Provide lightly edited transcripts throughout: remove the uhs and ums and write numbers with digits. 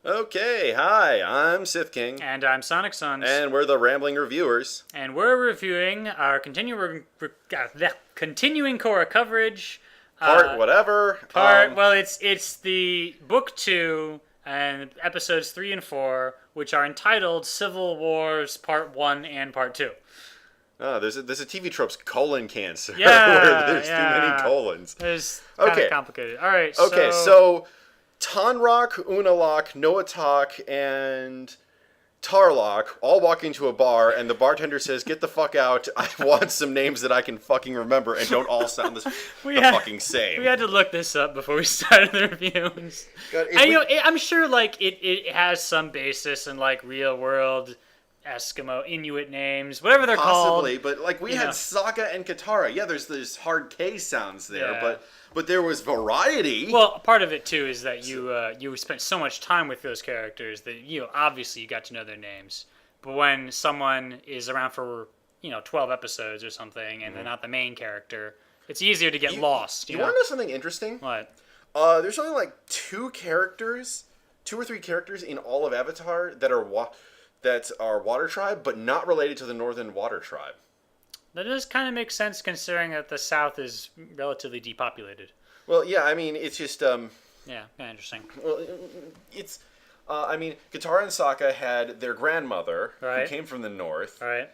Okay, hi, I'm Sith King, And I'm Sonic Sons. and we're the Rambling Reviewers. And we're reviewing our continuing Korra coverage. Part whatever. Well, it's the book 2 and episodes 3 and 4, which are entitled Civil Wars Part 1 and Part 2. There's a TV trope's colon cancer Yeah, where there's yeah. too many colons. It's kind Okay. of complicated. All right, Okay, so Tonrock, Unalak, Noatak, and Tarlock all walk into a bar, and the bartender says, "Get the fuck out! I want some names that I can fucking remember and don't all sound the fucking same." We had to look this up before we started the reviews. God, And I'm sure like it has some basis in like real world Eskimo Inuit names, whatever they're Possibly, called. but like we you had know. Sokka and Katara. Yeah, there's hard K sounds there, Yeah. but there was variety. Well, part of it too is that you spent so much time with those characters that obviously you got to know their names. But when someone is around for 12 episodes or something and they're not the main character, it's easier to get lost. You want to know something interesting? What? There's only like two or three characters in all of Avatar that are Water Tribe, but not related to the Northern Water Tribe. That does kind of make sense considering that the South is relatively depopulated. Well, yeah, I mean, it's just Yeah, kind of interesting. well, it's I mean, Katara and Sokka had their grandmother Right. who came from the north. All right.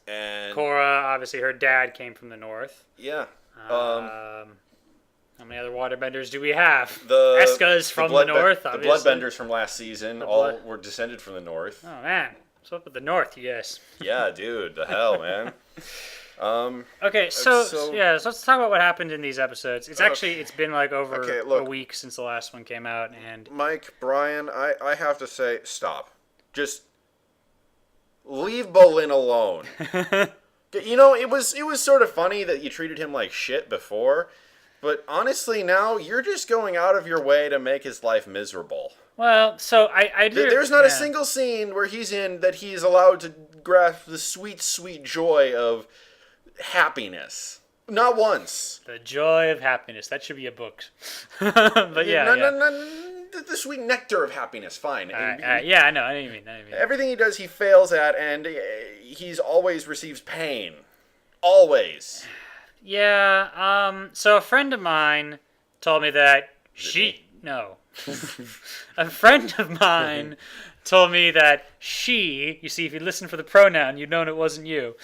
And Korra, obviously, her dad came from the north. yeah. How many other waterbenders do we have? The Eska's from the north, the obviously. Bloodbenders from last season all were descended from the north. Oh, man. What's up with the north, you guys? Yeah, dude, the hell, man. Okay, so let's talk about what happened in these episodes. It's been like over a week since the last one came out, and Mike, Brian, I have to say, stop. Just leave Bolin alone. It was sort of funny that you treated him like shit before, but honestly now you're just going out of your way to make his life miserable. well, so I do. There's not a single scene where he's in that he's allowed to grasp the sweet, sweet joy of happiness. Not once. The joy of happiness. That should be a book. But yeah, the sweet nectar of happiness. Fine. Yeah, I know. I didn't mean. Everything he does, he fails at, and he's always receives pain. Always. Yeah. So a friend of mine told me that a friend of mine told me that she. You see, if you listen for the pronoun, you'd known it wasn't you.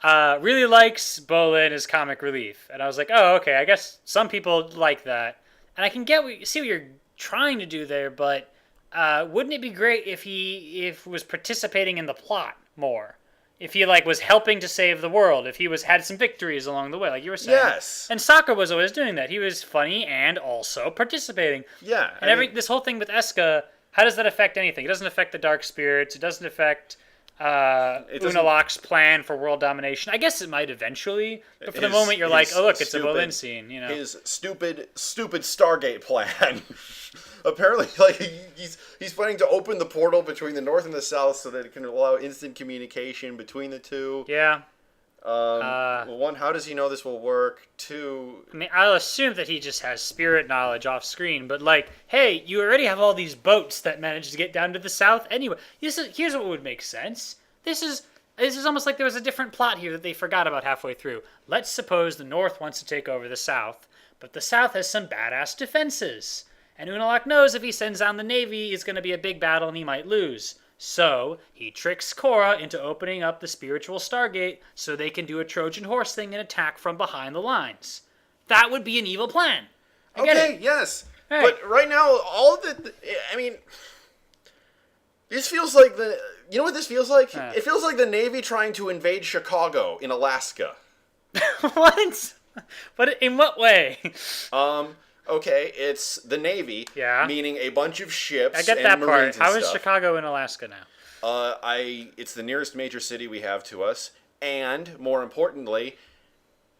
Really likes Bolin as comic relief, and I was like, oh, okay. I guess some people like that, and I can see what you're trying to do there, but wouldn't it be great if he was participating in the plot more? If he was helping to save the world, if he had some victories along the way, like you were saying. Yes. And Sokka was always doing that. He was funny and also participating. Yeah. And this whole thing with Eska, how does that affect anything? It doesn't affect the dark spirits. It doesn't affect Unalak's plan for world domination. I guess it might eventually, but for the moment you're like, oh look, it's a Bolin scene. His stupid Stargate plan. Apparently, he's planning to open the portal between the north and the south so that it can allow instant communication between the two. Yeah. One, how does he know this will work? Two, I mean, I'll assume that he just has spirit knowledge off screen, but hey, you already have all these boats that manage to get down to the south anyway. Here's what would make sense. This is almost like there was a different plot here that they forgot about halfway through. Let's suppose the north wants to take over the south, but the south has some badass defenses. And Unalak knows if he sends down the navy, it's going to be a big battle and he might lose. So, he tricks Korra into opening up the spiritual Stargate so they can do a Trojan horse thing and attack from behind the lines. That would be an evil plan. I get it. Yes. Right. But right now, this feels like you know what this feels like? It feels like the Navy trying to invade Chicago in Alaska. What? But in what way? Okay, it's the Navy, meaning a bunch of ships. I get and that Marines part. How and is stuff. Chicago in Alaska now? It's the nearest major city we have to us, and more importantly,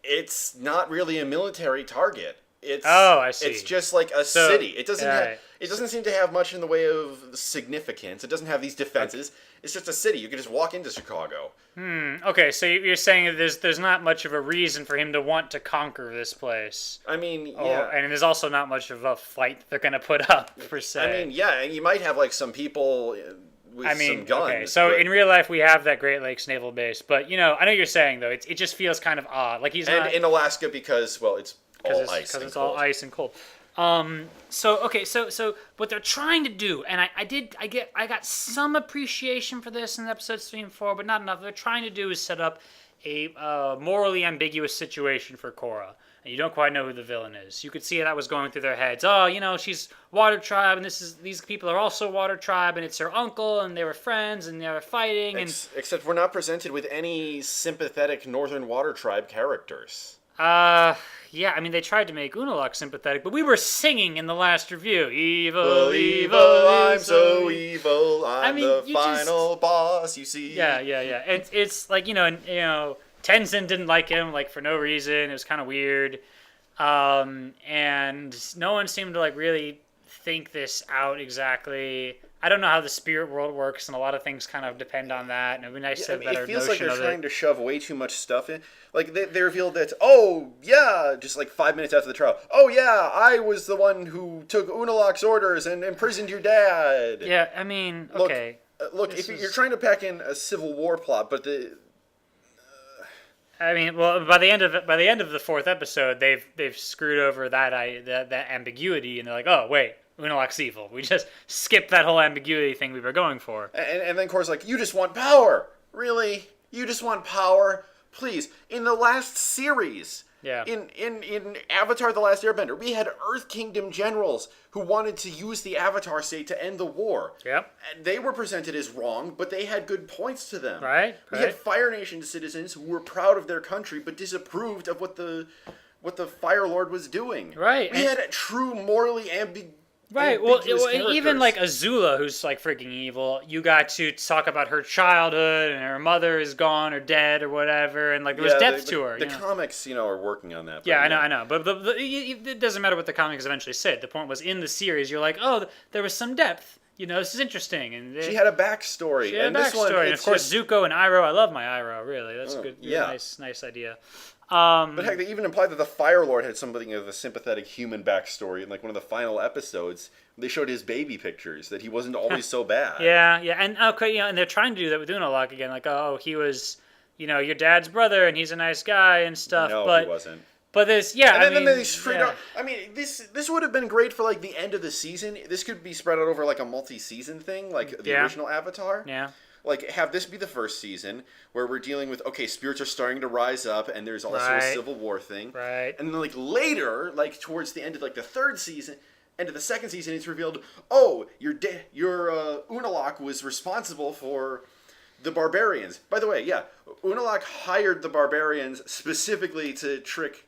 it's not really a military target. I see. It's just like a city. It doesn't right. it doesn't seem to have much in the way of significance. It doesn't have these defenses. Okay. It's just a city. You can just walk into Chicago. Okay, so you're saying that there's not much of a reason for him to want to conquer this place. I mean, yeah. And there's also not much of a fight they're going to put up, per se. I mean, yeah, and you might have, like, some people with some guns. Okay, so in real life we have that Great Lakes Naval Base, but, I know you're saying, though, it just feels kind of odd. Like, he's not... And in Alaska because, well, it's all ice because it's all ice and cold. So what they're trying to do, and I got some appreciation for this in episodes 3 and 4, but not enough. What they're trying to do is set up a morally ambiguous situation for Korra, and you don't quite know who the villain is. You could see that was going through their heads. Oh, she's Water Tribe, and these people are also Water Tribe, and it's her uncle, and they were friends, and they were fighting, and except we're not presented with any sympathetic Northern Water Tribe characters. Yeah, I mean, they tried to make Unalaq sympathetic, but we were singing in the last review. Evil, evil, I'm so evil. I'm the final boss, you see. Yeah. It's like, Tenzin didn't like him, like, for no reason. It was kind of weird. And no one seemed to, like, really think this out exactly. I don't know how the spirit world works, and a lot of things kind of depend on that, and it would be nice to have a better notion of it. It feels like they're trying to shove way too much stuff in. Like, they revealed that, just like 5 minutes after the trial, I was the one who took Unalaq's orders and imprisoned your dad. Yeah, I mean, okay. Look, you're trying to pack in a Civil War plot, but I mean, well, by the end of the 4th episode, they've screwed over that ambiguity, and they're like, oh, wait. Unalaq's evil. We just skipped that whole ambiguity thing we were going for. And then Korra's like, you just want power. Really? You just want power? Please. In the last series, in Avatar The Last Airbender, we had Earth Kingdom generals who wanted to use the Avatar state to end the war. Yep. And they were presented as wrong, but they had good points to them. Right. We had Fire Nation citizens who were proud of their country, but disapproved of what the Fire Lord was doing. Right. We had true morally ambiguous. Right, well, even like Azula, who's like freaking evil, you got to talk about her childhood and her mother is gone or dead or whatever, and like there was depth to her. The comics, are working on that. Yeah, I know. But it doesn't matter what the comics eventually said. The point was in the series, you're like, oh, there was some depth. This is interesting. And she had a backstory. And of course, Zuko and Iroh. I love my Iroh, really. That's a good, nice idea. But heck, they even implied that the Fire Lord had something of a sympathetic human backstory. In like one of the final episodes, they showed his baby pictures, that he wasn't always so bad. Yeah, and and they're trying to do that with Unalaq again. Like, oh, he was, your dad's brother, and he's a nice guy and stuff. No, but he wasn't. But there's, then they straight out. I mean, this would have been great for like the end of the season. This could be spread out over like a multi-season thing, like the original Avatar. Yeah. Like, have this be the first season where we're dealing with, spirits are starting to rise up, and there's also a Civil War thing. Right. And then, like, later, like, towards the end of, like, the third season, end of the second season, it's revealed, your Unalaq was responsible for the barbarians. By the way, Unalaq hired the barbarians specifically to trick...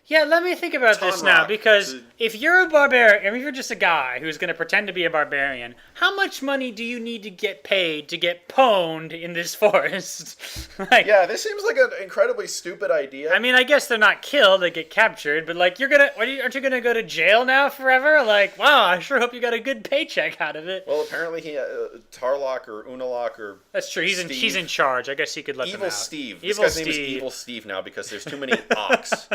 Yeah, let me think about this now, because if you're a barbarian, if you're just a guy who's going to pretend to be a barbarian, how much money do you need to get paid to get pwned in this forest? This seems like an incredibly stupid idea. I mean, I guess they're not killed, they get captured, but like, aren't you going to go to jail now forever? Like, wow, I sure hope you got a good paycheck out of it. Well, apparently Tarlok or Unalaq or That's true, he's in charge. I guess he could let them out. Steve. This guy's name is Evil Steve now because there's too many Ox.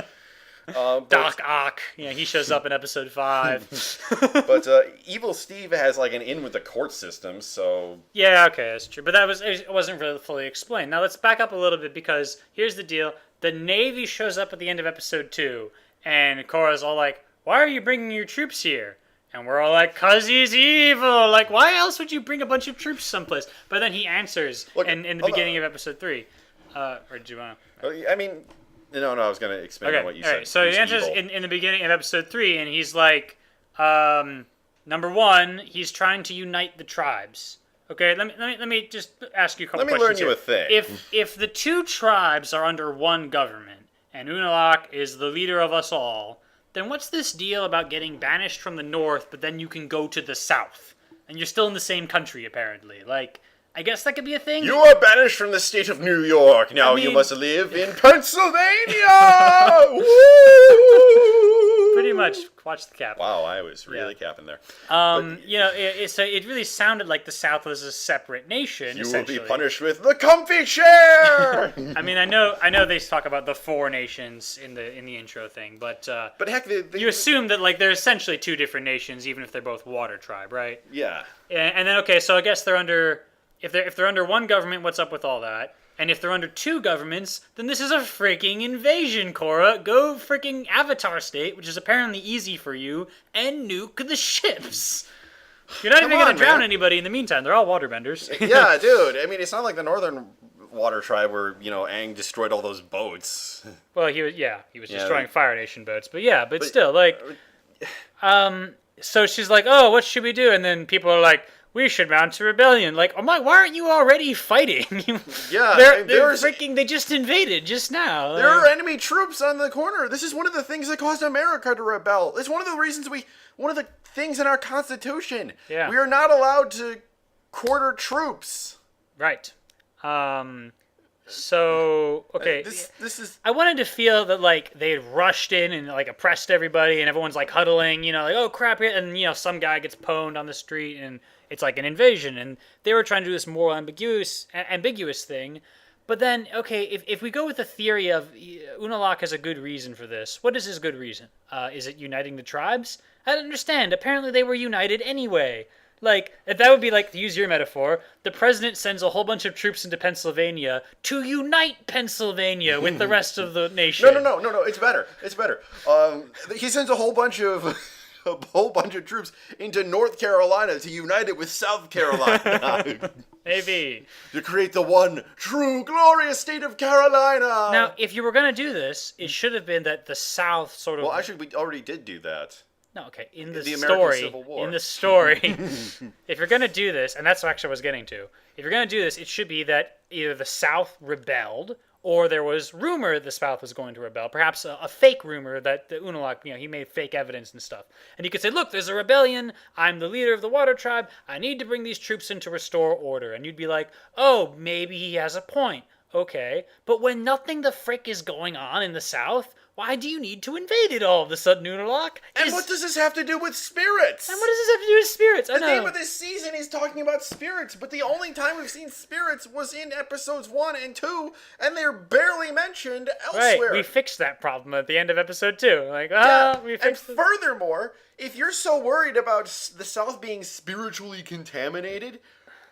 Doc Ock. Yeah, he shows up in episode 5. But Evil Steve has like an in with the court system, so... Yeah, okay, that's true. But it wasn't really fully explained. Now let's back up a little bit, because here's the deal. The Navy shows up at the end of episode 2, and Korra's all like, why are you bringing your troops here? And we're all like, 'cause he's evil. Like, why else would you bring a bunch of troops someplace? But then he answers in the beginning of episode 3. Or do you want to... I mean... No, I was going to expand on what you said. Right. So he answers in the beginning of episode 3, and he's like, number 1, he's trying to unite the tribes. Okay, let me just ask you a couple questions. Let me learn you a thing. If the 2 tribes are under one government, and Unalaq is the leader of us all, then what's this deal about getting banished from the north, but then you can go to the south? And you're still in the same country, apparently. Like... I guess that could be a thing. You are banished from the state of New York. Now you must live in Pennsylvania. Woo! Pretty much. Watch the cap. Wow, I was really capping there. So it really sounded like the South was a separate nation. You will be punished with the comfy chair. I mean, I know they talk about the four nations in the intro thing, but heck, you assume that like they're essentially two different nations, even if they're both water tribe, right? Yeah. And then okay, so I guess they're under if they're under one government, what's up with all that? And if they're under two governments, then this is a freaking invasion, Korra. Go freaking Avatar State, which is apparently easy for you, and nuke the ships. You're not even going to drown anybody in the meantime. They're all waterbenders. Yeah, dude. I mean, it's not like the Northern Water Tribe where, Aang destroyed all those boats. Well, he was destroying Fire Nation boats. But still, like... So she's like, oh, what should we do? And then people are like, we should mount a rebellion. Like, oh my, why aren't you already fighting? Yeah, they just invaded just now. There are enemy troops on the corner. This is one of the things that caused America to rebel. It's one of the things in our Constitution. Yeah. We are not allowed to quarter troops. Right. So, okay. This is... I wanted to feel that, like, they had rushed in and, like, oppressed everybody, and everyone's, like, huddling, like, oh, crap, and, some guy gets pwned on the street, and it's, like, an invasion, and they were trying to do this more ambiguous thing, but then, okay, if we go with the theory of Unalaq has a good reason for this, what is his good reason? Is it uniting the tribes? I don't understand. Apparently they were united anyway. Like, that would be like, to use your metaphor, the president sends a whole bunch of troops into Pennsylvania to unite Pennsylvania with the rest of the nation. No, it's better. He sends a whole bunch of troops into North Carolina to unite it with South Carolina. Maybe. To create the one true glorious state of Carolina. Now, if you were going to do this, it should have been that the South sort of... Well, actually, we already did do that. No, okay. In the story, Civil War. in the story, if you're going to do this, and that's actually what I was getting to, if you're going to do this, it should be that either the South rebelled, or there was rumor the South was going to rebel. Perhaps a fake rumor that the Unalaq, he made fake evidence and stuff. And you could say, look, there's a rebellion. I'm the leader of the Water Tribe. I need to bring these troops in to restore order. And you'd be like, oh, maybe he has a point. Okay. But when nothing the frick is going on in the South... Why do you need to invade it all of a sudden, Unalaq? And what does this have to do with spirits? And what does this have to do with spirits? The theme of this season is talking about spirits, but the only time we've seen spirits was in episodes 1 and 2, and they're barely mentioned elsewhere. Right, we fixed that problem at the end of episode 2. Like, we fixed it. And furthermore, if you're so worried about the South being spiritually contaminated,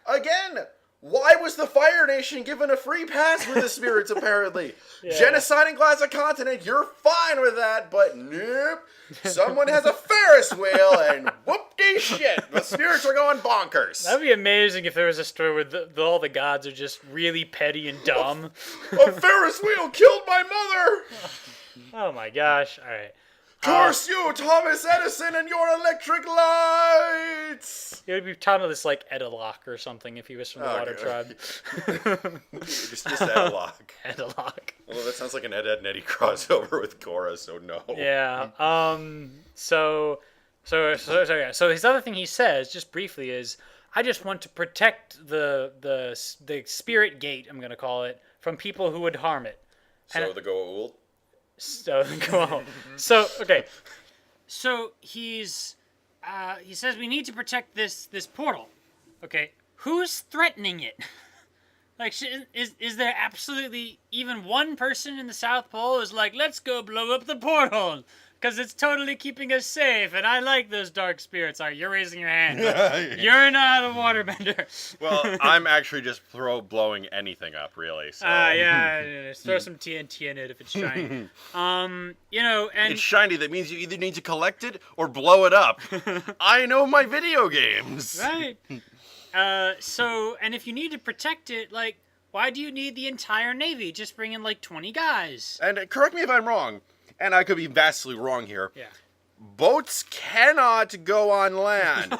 again... Why was the Fire Nation given a free pass with the spirits, apparently? Yeah. Genociding glass a continent, you're fine with that, but nope. Someone has a Ferris wheel, and whoop-de shit, the spirits are going bonkers. That'd be amazing if there was a story where all the gods are just really petty and dumb. A Ferris wheel killed my mother! Oh my gosh, alright. Curse you, Thomas Edison, and your electric lights! It would be Thomas like Edalock or something if he was from the Water Tribe. just Edalock. Edalock. Well, that sounds like an Ed, Edd, and Eddie crossover with Korra, so no. Yeah. So his other thing he says, just briefly, is, I just want to protect the spirit gate, I'm going to call it, from people who would harm it. So the Goa'uld? So go on. So okay. So he says we need to protect this portal. Okay. Who's threatening it? Like, is there absolutely even one person in the South Pole who's like, let's go blow up the portal? Because it's totally keeping us safe, and I like those dark spirits. All right, you're raising your hand. You're not a waterbender. Well, I'm actually just blowing anything up, really. So. Yeah. Throw some TNT in it if it's shiny. And... It's shiny. That means you either need to collect it or blow it up. I know my video games. Right. And if you need to protect it, like, why do you need the entire Navy? Just bring in, like, 20 guys. And correct me if I'm wrong. And I could be vastly wrong here. Yeah. Boats cannot go on land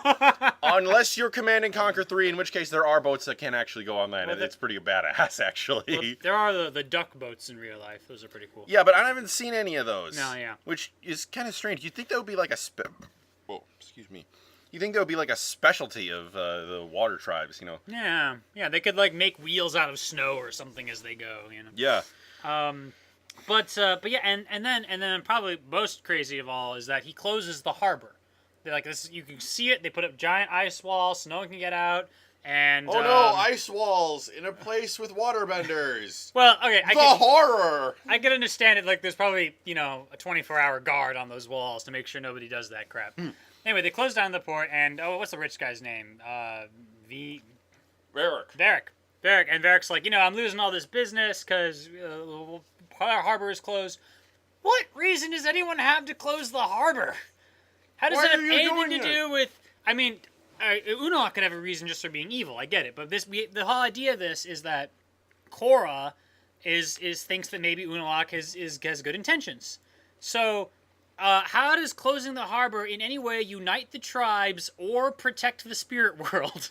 unless you're Command and Conquer 3, in which case there are boats that can actually go on land. Well, it's pretty badass, actually. Well, there are the duck boats in real life. Those are pretty cool. Yeah, but I haven't seen any of those. No, yeah. Which is kind of strange. You'd think that would be like Whoa, excuse me. You think that would be like a specialty of the water tribes, Yeah, they could, like, make wheels out of snow or something as they go, Yeah. But yeah, and then probably most crazy of all is that he closes the harbor. They're like this, you can see it. They put up giant ice walls so no one can get out. And Oh no, ice walls in a place with waterbenders. well, okay, Horror. I can understand it. Like there's probably a 24-hour guard on those walls to make sure nobody does that crap. Anyway, they close down the port, and what's the rich guy's name? Varric. And Varric's like, I'm losing all this business because our harbor is closed. What reason does anyone have to close the harbor? How does that have anything to do with? I mean, Unalaq could have a reason just for being evil. I get it, but the whole idea of this is that Korra thinks that maybe Unalaq has good intentions. So, how does closing the harbor in any way unite the tribes or protect the spirit world?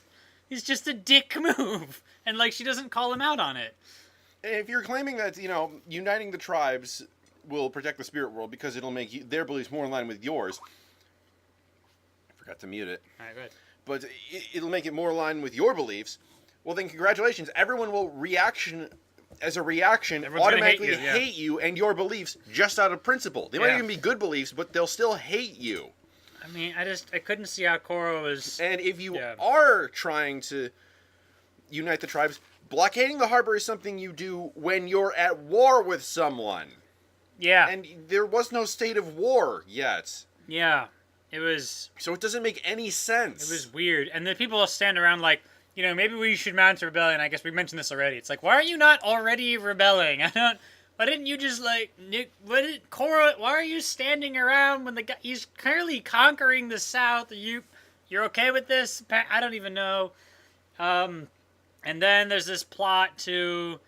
It's just a dick move, and she doesn't call him out on it. If you're claiming that uniting the tribes will protect the spirit world because it'll make their beliefs more in line with yours. Forgot to mute it. All right, good. But it'll make it more in line with your beliefs. Well, then congratulations. Everyone will automatically hate you and your beliefs just out of principle. They might even be good beliefs, but they'll still hate you. I mean, I couldn't see how Korra was... And if you are trying to unite the tribes, blockading the harbor is something you do when you're at war with someone. Yeah. And there was no state of war yet. Yeah. It was... So it doesn't make any sense. It was weird. And the people stand around maybe we should mount a rebellion. I guess we mentioned this already. It's like, why are you not already rebelling? Why didn't you just, Korra, why are you standing around when the guy, he's clearly conquering the South? You're okay with this? I don't even know. And then there's this plot to,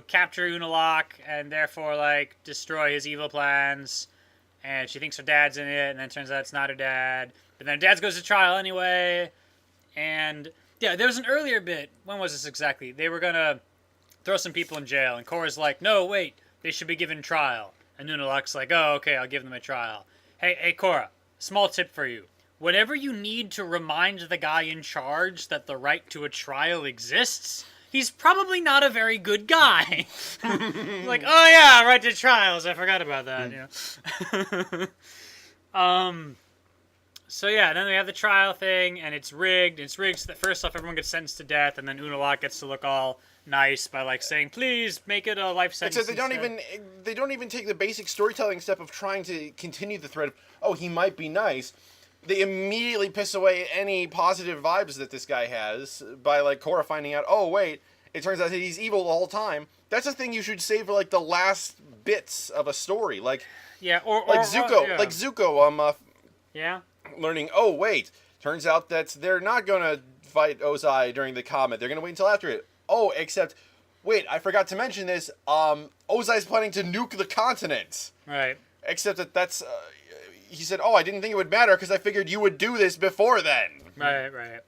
capture Unalaq and therefore, destroy his evil plans. And she thinks her dad's in it, and then it turns out it's not her dad. But then her dad goes to trial anyway. And, yeah, there was an earlier bit. When was this exactly? They were going to throw some people in jail. And Korra's like, no, wait, they should be given trial. And Unalaq's like, oh, okay, I'll give them a trial. Hey, Korra, small tip for you. Whenever you need to remind the guy in charge that the right to a trial exists, he's probably not a very good guy. Like, oh yeah, right to trials. I forgot about that. So yeah, then we have the trial thing, and it's rigged. It's rigged so that first off, everyone gets sentenced to death, and then Unalaq gets to look all nice by saying, "Please make it a life sentence." Except they don't even take the basic storytelling step of trying to continue the thread of, oh, he might be nice. They immediately piss away any positive vibes that this guy has by Korra finding out, oh wait, it turns out that he's evil the whole time. That's a thing you should save for the last bits of a story, or Zuko, Zuko. Yeah. Learning, oh wait, turns out that they're not gonna fight Ozai during the comet. They're gonna wait until after it. Oh, except, wait, I forgot to mention this. Ozai's planning to nuke the continent. Right. Except that's. He said, "Oh, I didn't think it would matter because I figured you would do this before then." Right.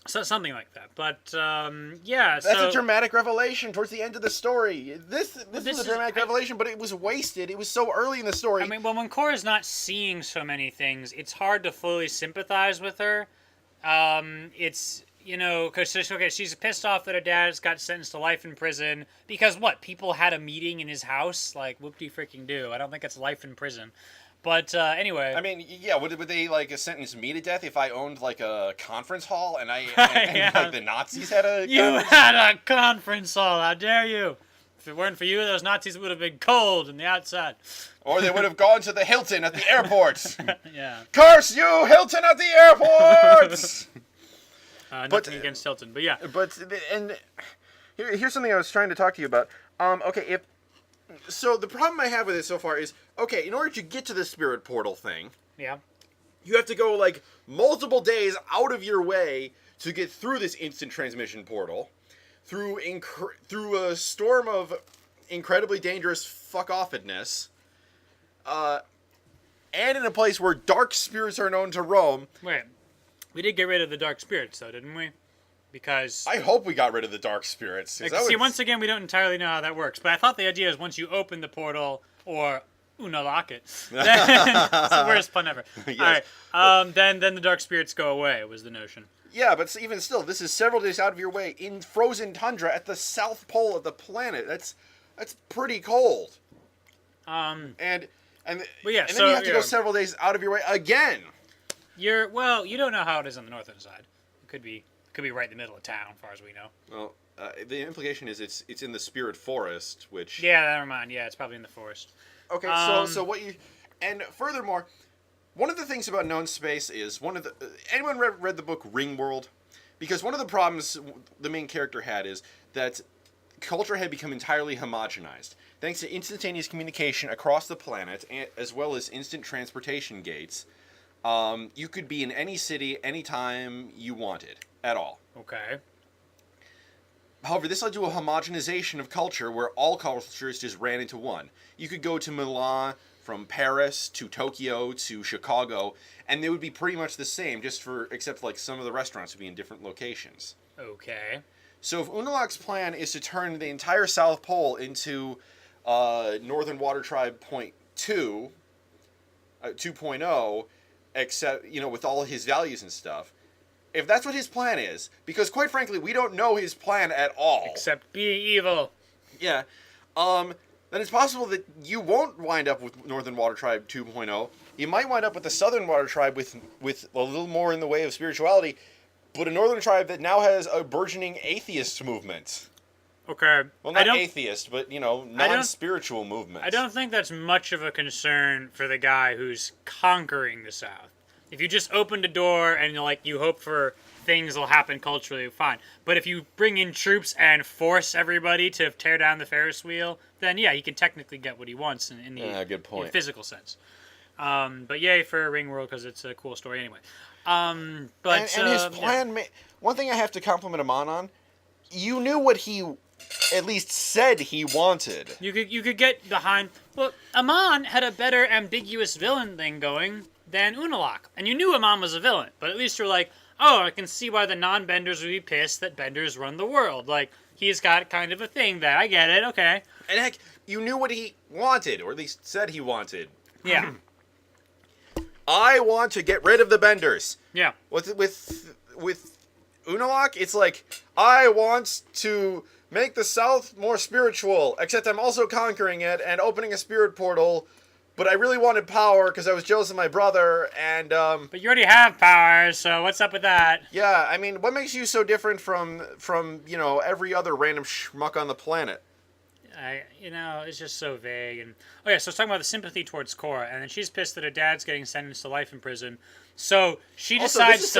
So something like that. But yeah, that's a dramatic revelation towards the end of the story. This is a dramatic revelation, but it was wasted. It was so early in the story. I mean, well, when Korra's not seeing so many things, it's hard to fully sympathize with her. It's because she's pissed off that her dad's got sentenced to life in prison because people had a meeting in his house. Whoop-de-freaking do. I don't think it's life in prison. But anyway, I mean, yeah. Would they sentence me to death if I owned a conference hall and the Nazis had a? You had a conference hall. How dare you? If it weren't for you, those Nazis would have been cold in the outside. Or they would have gone to the Hilton at the airport. Yeah. Curse you, Hilton at the airport! Nothing against Hilton, but yeah. And here's something I was trying to talk to you about. So the problem I have with it so far is, okay, in order to get to the spirit portal thing, yeah, you have to go multiple days out of your way to get through this instant transmission portal, through a storm of incredibly dangerous fuck-offedness, and in a place where dark spirits are known to roam. Wait, we did get rid of the dark spirits, though, didn't we? Because I hope we got rid of the dark spirits. Once again, we don't entirely know how that works. But I thought the idea is once you open the portal or Unalaq it, then it's the worst pun ever. Yes. All right, then the dark spirits go away. Was the notion? Yeah, but even still, this is several days out of your way in frozen tundra at the south pole of the planet. That's That's pretty cold. Um, And but yeah, and then so you have to go yeah. several days out of your way again. You don't know how it is on the northern side. It could be right in the middle of town, as far as we know. Well, the implication is it's in the spirit forest, which Yeah, never mind. Yeah, it's probably in the forest. okay. So what you and furthermore, one of the things about known space is anyone read the book Ringworld, because one of the problems the main character had is that culture had become entirely homogenized thanks to instantaneous communication across the planet, as well as instant transportation gates. You could be in any city anytime you wanted at all. Okay. However, this led to a homogenization of culture where all cultures just ran into one. You could go to Milan from Paris to Tokyo to Chicago, and they would be pretty much the same, except like some of the restaurants would be in different locations. Okay. So if Unalaq's plan is to turn the entire South Pole into Northern Water Tribe Point 2, 2.0, except, with all his values and stuff, if that's what his plan is, because quite frankly, we don't know his plan at all. Except being evil. Yeah. Then it's possible that you won't wind up with Northern Water Tribe 2.0. You might wind up with the Southern Water Tribe with a little more in the way of spirituality, but a Northern Tribe that now has a burgeoning atheist movement. Okay. Well, not atheist, but, non-spiritual movement. I don't think that's much of a concern for the guy who's conquering the South. If you just opened a door and, you hope for things will happen culturally, fine. But if you bring in troops and force everybody to tear down the Ferris wheel, then, yeah, he can technically get what he wants in the good point. in physical sense. But yay for Ringworld, because it's a cool story anyway. But and his plan, one thing I have to compliment Amon on, you knew what he at least said he wanted. You could get behind. Well, Amon had a better ambiguous villain thing going than Unalaq, and you knew Amon was a villain, but at least you're like, oh, I can see why the non-benders would be pissed that benders run the world. Like, he's got kind of a thing there. I get it. Okay. And heck, you knew what he wanted, or at least said he wanted. Yeah. I want to get rid of the benders. Yeah. With Unalaq, it's like, I want to make the South more spiritual, except I'm also conquering it and opening a spirit portal, but I really wanted power because I was jealous of my brother, and But you already have power, so what's up with that? yeah, I mean, what makes you so different from every other random schmuck on the planet? It's just so vague. And oh yeah, so it's talking about the sympathy towards Korra, and then she's pissed that her dad's getting sentenced to life in prison. So she decides This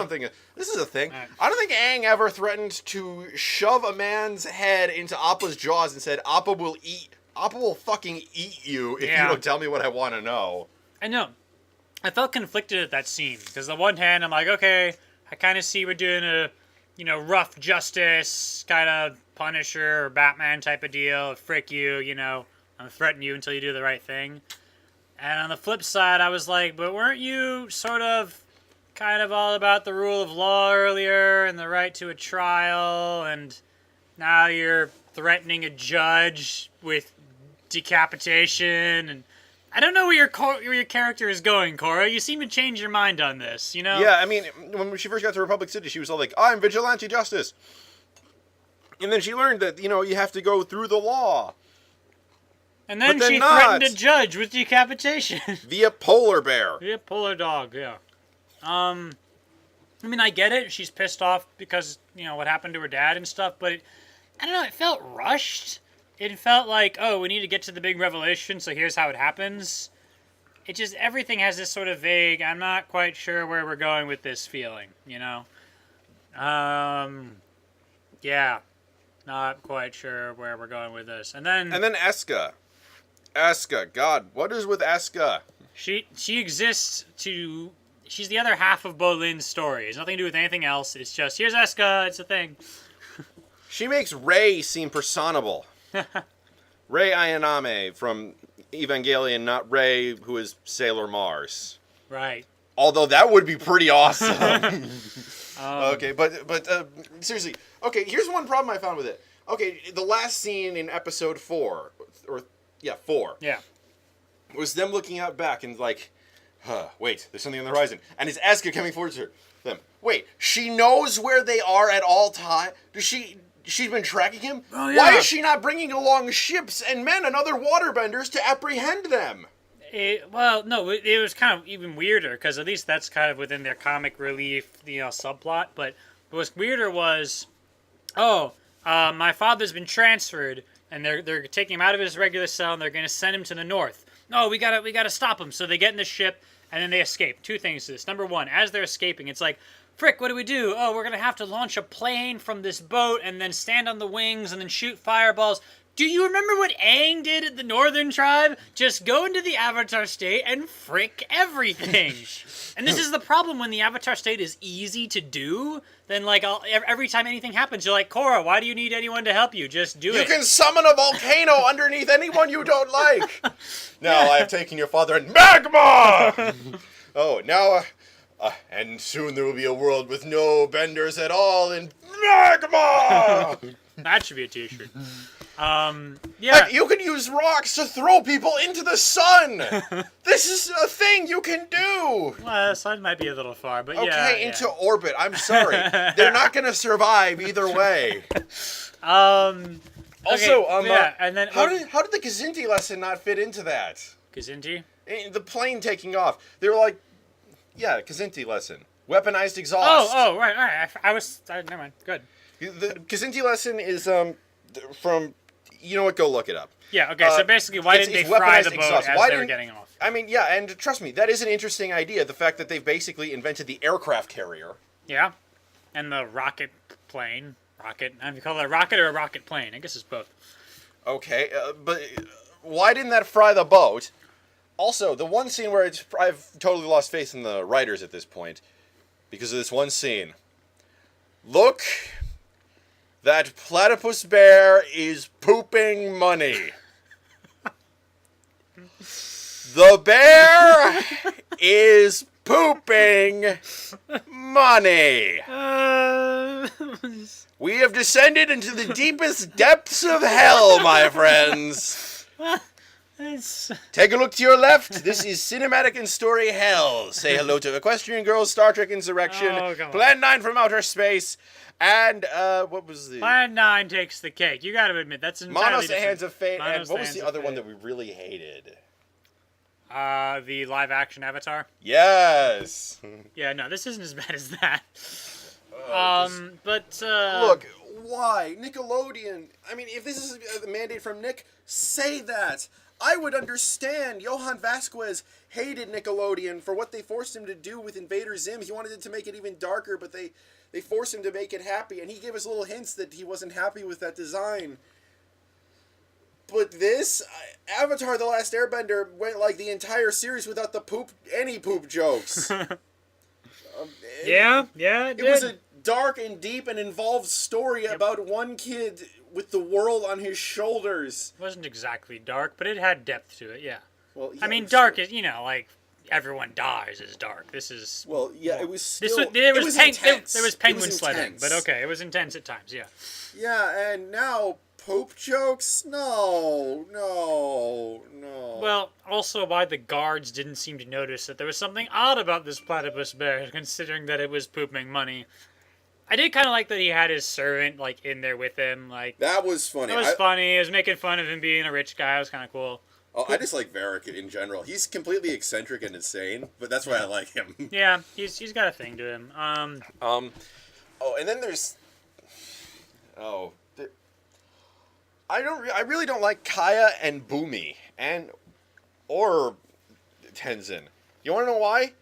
is a thing. I don't think Aang ever threatened to shove a man's head into Appa's jaws and said, Appa will fucking eat you if you don't tell me what I want to know. I know. I felt conflicted at that scene, because on the one hand, I'm like, okay, I kind of see we're doing a, rough justice, kind of Punisher or Batman type of deal. Frick you, I'm threatening you until you do the right thing. And on the flip side, I was like, but weren't you sort of kind of all about the rule of law earlier and the right to a trial, and now you're threatening a judge with decapitation? And I don't know where your character is going, Korra. You seem to change your mind on this, Yeah, I mean, when she first got to Republic City, she was all like, I'm vigilante justice. And then she learned that, you have to go through the law. And then she threatened a judge with decapitation. Via polar bear. Via polar dog, yeah. I mean, I get it. She's pissed off because, what happened to her dad and stuff, but I don't know, it felt rushed. It felt like, oh, we need to get to the big revelation, so here's how it happens. It just, everything has this sort of vague, I'm not quite sure where we're going with this feeling, Yeah. Not quite sure where we're going with this. And then Eska. Eska, God, what is with Eska? She exists to... She's the other half of Bolin's story. It's nothing to do with anything else. It's just, here's Eska, it's a thing. She makes Rey seem personable. Rey Ayaname from Evangelion, not Rey, who is Sailor Mars. Right. Although that would be pretty awesome. Okay, but seriously. Okay, here's one problem I found with it. Okay, the last scene in episode 4, 4. Yeah. Was them looking out back and like, wait, there's something on the horizon. And it's Eska coming forward to them. Wait, she knows where they are at all times? Does she she's been tracking him? Oh, yeah. Why is she not bringing along ships and men and other waterbenders to apprehend them? It was kind of even weirder because at least that's kind of within their comic relief, subplot. But what was weirder was, my father's been transferred, and they're taking him out of his regular cell, and they're going to send him to the north. No, we gotta stop him. So they get in the ship, and then they escape. Two things to this. Number one, as they're escaping, it's like, frick, what do we do? Oh, we're going to have to launch a plane from this boat and then stand on the wings and then shoot fireballs. Do you remember what Aang did at the Northern Tribe? Just go into the Avatar state and frick everything. And this is the problem when the Avatar state is easy to do. Then, every time anything happens, you're like, Korra, why do you need anyone to help you? Just do it. You can summon a volcano underneath anyone you don't like. Now I have taken your father in magma! Oh, now... and soon there will be a world with no benders at all in magma! That should be a t-shirt. You can use rocks to throw people into the sun! This is a thing you can do! Well, the sun might be a little far, but Okay, into orbit. I'm sorry. They're not going to survive either way. And then... How did the Kazinti lesson not fit into that? Kazinti? The plane taking off. They were like, yeah, Kazinti lesson. Weaponized exhaust. Right. Never mind. Good. The Kazinti lesson is from... You know what? Go look it up. Yeah, okay, so basically, why didn't they fry the boat as they were getting off? I mean, yeah, and trust me, that is an interesting idea, the fact that they've basically invented the aircraft carrier. Yeah, and the rocket plane. Rocket, I don't know if you call it a rocket or a rocket plane. I guess it's both. Okay, but why didn't that fry the boat? Also, the one scene where I've totally lost faith in the writers at this point, because of this one scene. Look... That platypus bear is pooping money. The bear is pooping money. We have descended into the deepest depths of hell, my friends. Take a look to your left. This is cinematic and story hell. Say hello to Equestrian Girls, Star Trek Insurrection, Plan 9 from Outer Space, and, what was the... Plan 9 takes the cake. You gotta admit, that's entirely Manos, the different. Hands of Fate, Manos, and what was the other one that we really hated? The live-action Avatar? Yes! Yeah, no, this isn't as bad as that. Look, why? Nickelodeon. I mean, if this is a mandate from Nick, say that. I would understand. Johann Vasquez hated Nickelodeon for what they forced him to do with Invader Zim. He wanted it to make it even darker, but they forced him to make it happy, and he gave us little hints that he wasn't happy with that design. But this, Avatar The Last Airbender went like the entire series without any poop jokes. It was a dark and deep and involved story about one kid with the world on his shoulders. It wasn't exactly dark, but it had depth to it, yeah. Well, yeah, I mean, dark is, like, everyone dies is dark. This is... Well, yeah, it was still... There was intense. There was penguin it was sledding, intense. but okay, it was intense at times, yeah. Yeah, and now, poop jokes? No. Well, also why the guards didn't seem to notice that there was something odd about this platypus bear, considering that it was pooping money. I did kind of like that he had his servant, like, in there with him. Like, that was funny. It was funny. It was making fun of him being a rich guy. It was kind of cool. Oh, I just like Varric in general. He's completely eccentric and insane, but that's why I like him. Yeah, he's got a thing to him. Oh, and then there's... I really don't like Kaya and Boomy, or Tenzin. You want to know why?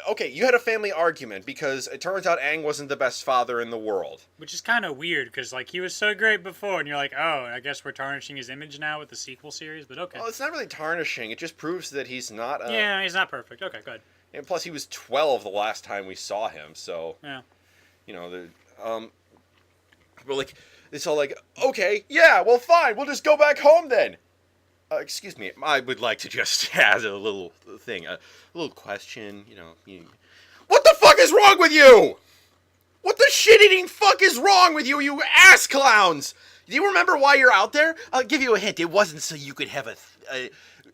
Okay, you had a family argument because it turns out Aang wasn't the best father in the world. Which is kind of weird, because, like, he was so great before, and you're like, oh, I guess we're tarnishing his image now with the sequel series, but okay. Well, it's not really tarnishing. It just proves that he's not... Yeah, he's not perfect. Okay, good. And plus, he was 12 the last time we saw him, so... Yeah. You know, but, like, it's all like, okay, yeah, well, fine, we'll just go back home then. Excuse me, I would like to just add a little thing, a little question, What the fuck is wrong with you? What the shit-eating fuck is wrong with you, you ass clowns? Do you remember why you're out there? I'll give you a hint. It wasn't so you could have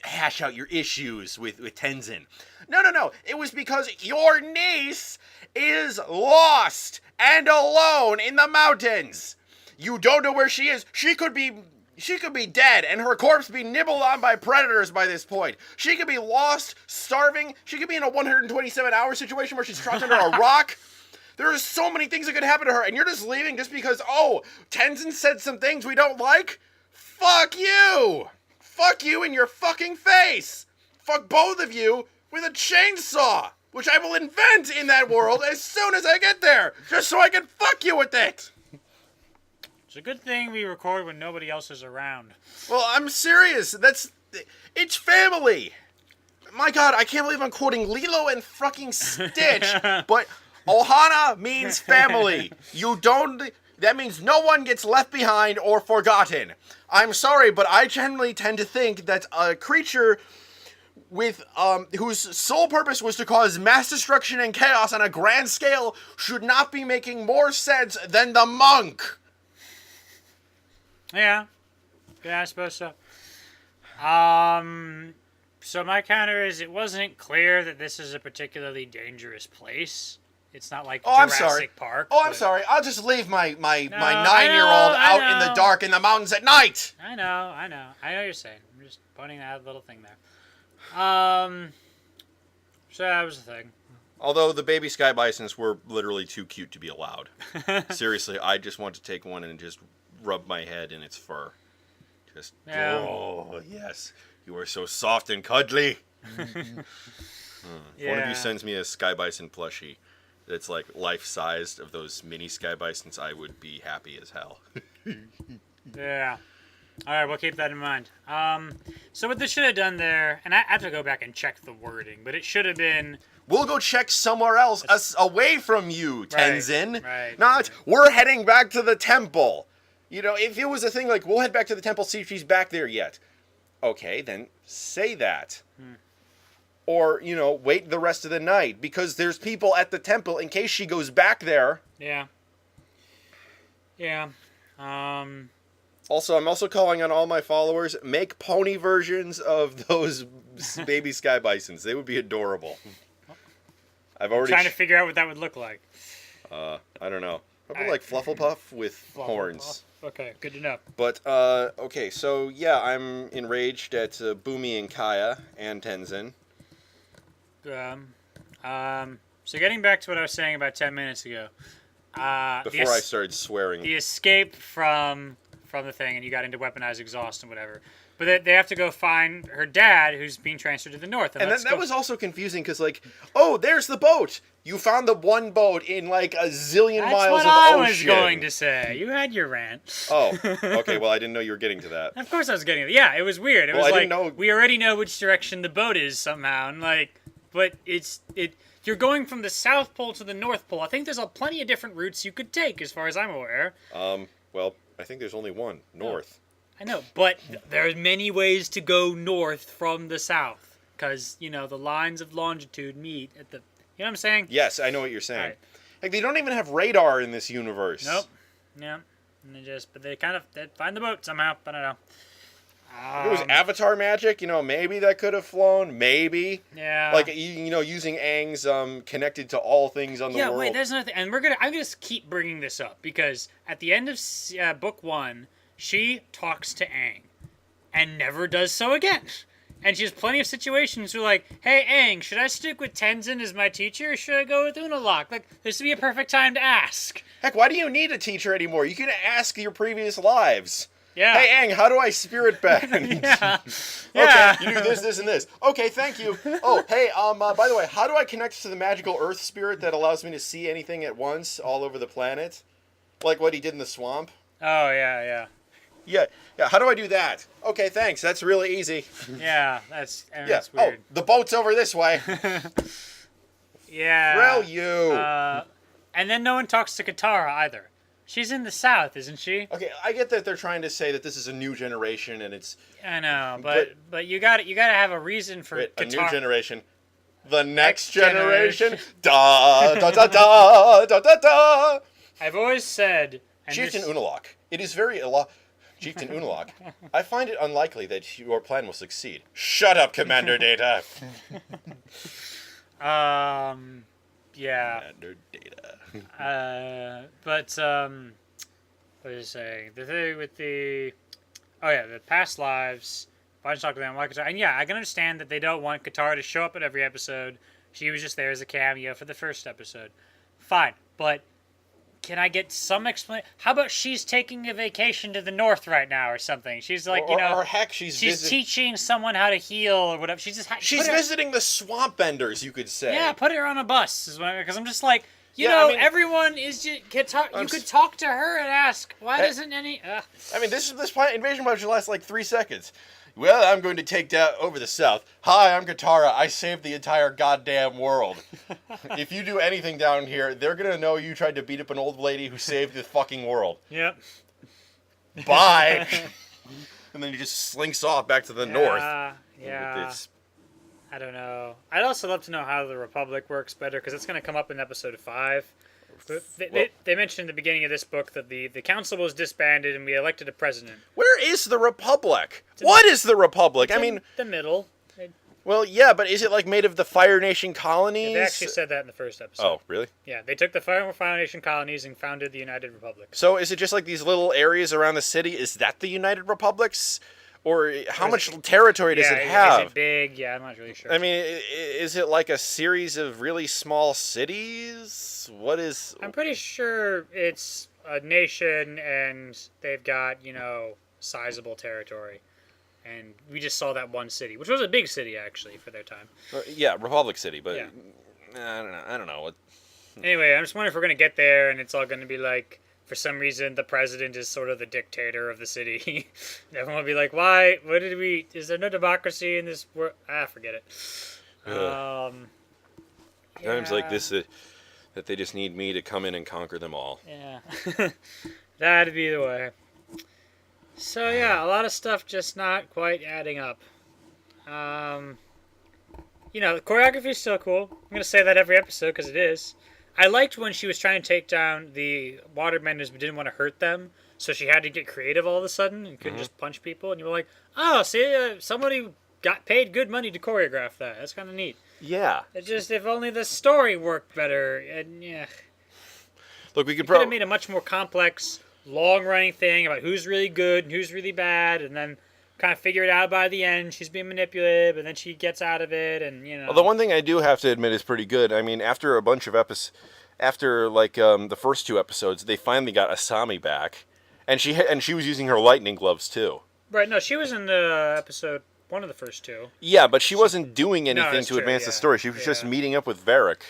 hash out your issues with Tenzin. No. It was because your niece is lost and alone in the mountains. You don't know where she is. She could be dead and her corpse be nibbled on by predators by this point. She could be lost, starving. She could be in a 127-hour situation where she's trapped under a rock. There are so many things that could happen to her, and you're just leaving just because, Tenzin said some things we don't like? Fuck you! Fuck you in your fucking face! Fuck both of you with a chainsaw, which I will invent in that world as soon as I get there, just so I can fuck you with it! It's a good thing we record when nobody else is around. Well, I'm serious. It's family. My God, I can't believe I'm quoting Lilo and fucking Stitch, but Ohana means family. That means no one gets left behind or forgotten. I'm sorry, but I generally tend to think that a creature with whose sole purpose was to cause mass destruction and chaos on a grand scale should not be making more sense than the monk. Yeah, I suppose so. So my counter is, it wasn't clear that this is a particularly dangerous place. It's not like Jurassic Park. I'm sorry. I'll just leave my 9-year-old out in the dark in the mountains at night. I know what you're saying. I'm just pointing out a little thing there. So that was the thing. Although the baby sky bisons were literally too cute to be allowed. Seriously, I just want to take one and just rub my head in its fur. Oh, yes. You are so soft and cuddly. If one of you sends me a sky bison plushie that's like life-sized of those mini sky bisons, I would be happy as hell. Yeah. All right, we'll keep that in mind. So what they should have done there, and I have to go back and check the wording, but it should have been... We'll go check somewhere else, away from you, Tenzin. Right. Not, we're heading back to the temple. You know, if it was a thing like, we'll head back to the temple, see if she's back there yet. Okay, then say that. Or, wait the rest of the night, because there's people at the temple in case she goes back there. Yeah. Also, I'm also calling on all my followers, make pony versions of those baby sky bisons. They would be adorable. I'm trying to figure out what that would look like. I don't know. Probably like Flufflepuff with horns. Okay, good to know. But, okay, so, yeah, I'm enraged at Boomy and Kaya and Tenzin. So getting back to what I was saying about 10 minutes ago. Before I started swearing. The escape from the thing, and you got into weaponized exhaust and whatever. But they have to go find her dad, who's being transferred to the north. And that was also confusing, because, there's the boat! You found the one boat in, a zillion miles of ocean. That's what I was going to say. You had your rant. Oh, okay, well, I didn't know you were getting to that. Of course I was getting it. Yeah, it was weird. It was I didn't know... we already know which direction the boat is somehow, and, but you're going from the South Pole to the North Pole. I think there's plenty of different routes you could take, as far as I'm aware. Well, I think there's only one, north. I know, but there's many ways to go north from the south, because, the lines of longitude meet at the... You know what I'm saying? Yes, I know what you're saying. Right. They don't even have radar in this universe. Nope. Yeah. And they find the boat somehow. I don't know. If it was Avatar magic, maybe that could have flown. Maybe. Yeah. Using Aang's connected to all things on the world. Yeah, wait, there's another thing. And I'm going to keep bringing this up, because at the end of book 1, she talks to Aang and never does so again. And she has plenty of situations where hey, Aang, should I stick with Tenzin as my teacher, or should I go with Unalaq? This would be a perfect time to ask. Heck, why do you need a teacher anymore? You can ask your previous lives. Yeah. Hey, Aang, how do I spirit bend? Yeah. Okay, you do this, and this. Okay, thank you. Oh, hey, by the way, how do I connect to the magical earth spirit that allows me to see anything at once all over the planet? Like what he did in the swamp? Oh, yeah. Yeah, how do I do that? Okay, thanks, that's really easy. Yeah, that's weird. Oh, the boat's over this way. Yeah. Frill you. And then no one talks to Katara either. She's in the South, isn't she? Okay, I get that they're trying to say that this is a new generation and it's... I know, but you got to have a reason for Katara. A new generation. The next generation. Da, da, da, da, da, da, da. I've always said... Chieftain Unalaq. It is very... Chieftain Unalaq, I find it unlikely that your plan will succeed. Shut up, Commander Data. Yeah. Commander Data. what was I saying? The thing with the, oh yeah, the past lives. Bunch talk to them like Katara, and yeah, I can understand that they don't want Katara to show up in every episode. She was just there as a cameo for the first episode. Fine, but can I get some explanation? How about she's taking a vacation to the north right now or something? She's like, or heck, she's teaching someone how to heal or whatever. She's just she's visiting the swamp benders, you could say. Yeah, put her on a bus because I'm just like, everyone is just you could talk to her and ask why doesn't any. I mean, this invasion watch lasts like 3 seconds. Well, I'm going to take down over the south. Hi, I'm Katara. I saved the entire goddamn world. If you do anything down here, they're going to know you tried to beat up an old lady who saved the fucking world. Yep. Bye. And then he just slinks off back to the north. Yeah. I don't know. I'd also love to know how the Republic works better, because it's going to come up in episode 5. They mentioned in the beginning of this book that the council was disbanded and we elected a president. Where is the Republic? What is the Republic? I mean, the middle. Well, yeah, but is it like made of the Fire Nation colonies? Yeah, they actually said that in the first episode. Oh, really? Yeah, they took the Fire Nation colonies and founded the United Republic. So is it just like these little areas around the city? Is that the United Republics? Or how much territory does it have? Is it big? Yeah, I'm not really sure. I mean, is it like a series of really small cities? What is... I'm pretty sure it's a nation and they've got, sizable territory. And we just saw that one city, which was a big city, actually, for their time. Yeah, Republic City, but yeah. I don't know. Anyway, I'm just wondering if we're going to get there and it's all going to be like... For some reason, the president is sort of the dictator of the city. Everyone will be like, why? Is there no democracy in this world? Forget it. Times like this that they just need me to come in and conquer them all. Yeah. That'd be the way. So, yeah, a lot of stuff just not quite adding up. The choreography is still cool. I'm going to say that every episode because it is. I liked when she was trying to take down the waterbenders but didn't want to hurt them, so she had to get creative all of a sudden and couldn't just punch people. And you were like, oh, see, somebody got paid good money to choreograph that. That's kind of neat. Yeah. It's just if only the story worked better. And yeah. Look, we could have made a much more complex, long-running thing about who's really good and who's really bad, and then kind of figure it out by the end. She's being manipulative, and then she gets out of it, and Well, the one thing I do have to admit is pretty good. I mean, after a bunch of episodes, after the first 2 episodes, they finally got Asami back, and she was using her lightning gloves too. Right? No, she was in the episode 1 of the first 2. Yeah, but she wasn't doing anything to advance the story. She was just meeting up with Varric.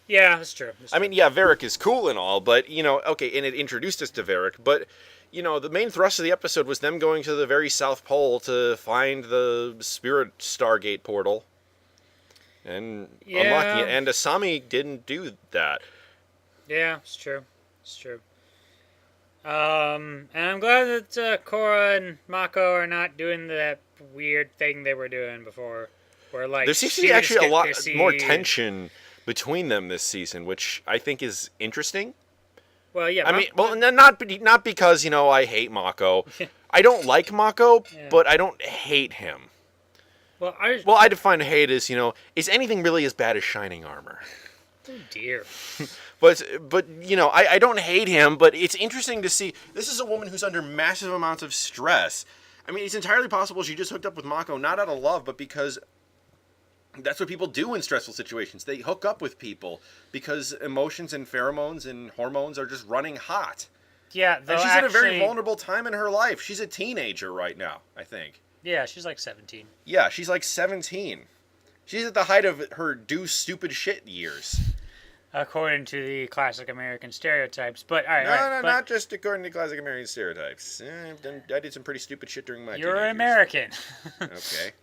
Yeah, that's true. I mean, yeah, Varric is cool and all, but okay, and it introduced us to Varric, but. The main thrust of the episode was them going to the very South Pole to find the Spirit Stargate portal and unlocking it. And Asami didn't do that. Yeah, it's true. It's true. And I'm glad that Korra and Mako are not doing that weird thing they were doing before. Where there seems to be actually a lot more tension between them this season, which I think is interesting. Well, yeah. I mean, not because I hate Mako. I don't like Mako, but I don't hate him. Well, I define hate as is anything really as bad as shining armor? Oh dear. but I don't hate him, but it's interesting to see. This is a woman who's under massive amounts of stress. I mean, it's entirely possible she just hooked up with Mako not out of love, but because. That's what people do in stressful situations. They hook up with people because emotions and pheromones and hormones are just running hot. Yeah, and she's at a very vulnerable time in her life. She's a teenager right now, I think. Yeah, she's like 17. Yeah, she's like 17. She's at the height of her do stupid shit years. According to the classic American stereotypes. But, all right. Not just according to classic American stereotypes. I did some pretty stupid shit during my You're an American. Okay.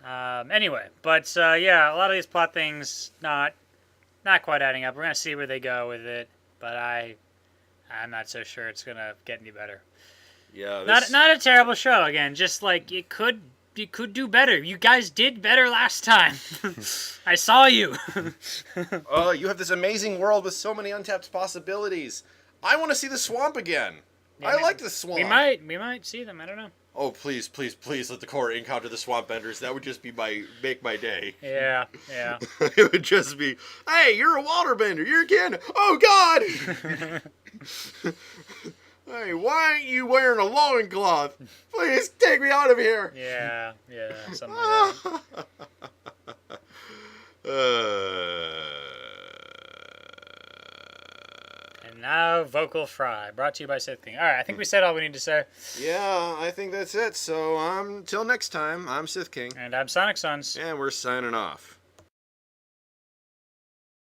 Anyway, but yeah, a lot of these plot things not quite adding up. We're gonna see where they go with it, but I'm not so sure it's gonna get any better. Yeah, not a terrible show. Again, just like it could do better. You guys did better last time. I saw you. Oh, you have this amazing world with so many untapped possibilities. I want to see the swamp again. Yeah, I like the swamp. We might see them. I don't know. Oh, please, please, please let the Korra encounter the swamp benders. That would just be make my day. Yeah. It would just be, hey, you're a waterbender. You're a kid. Oh, God! Hey, why aren't you wearing a loincloth? Please take me out of here. Yeah, something like that. And now Vocal Fry, brought to you by Sith King. All right, I think we said all we need to say. Yeah, I think that's it. So, till next time, I'm Sith King. And I'm Sonic Sons. And we're signing off.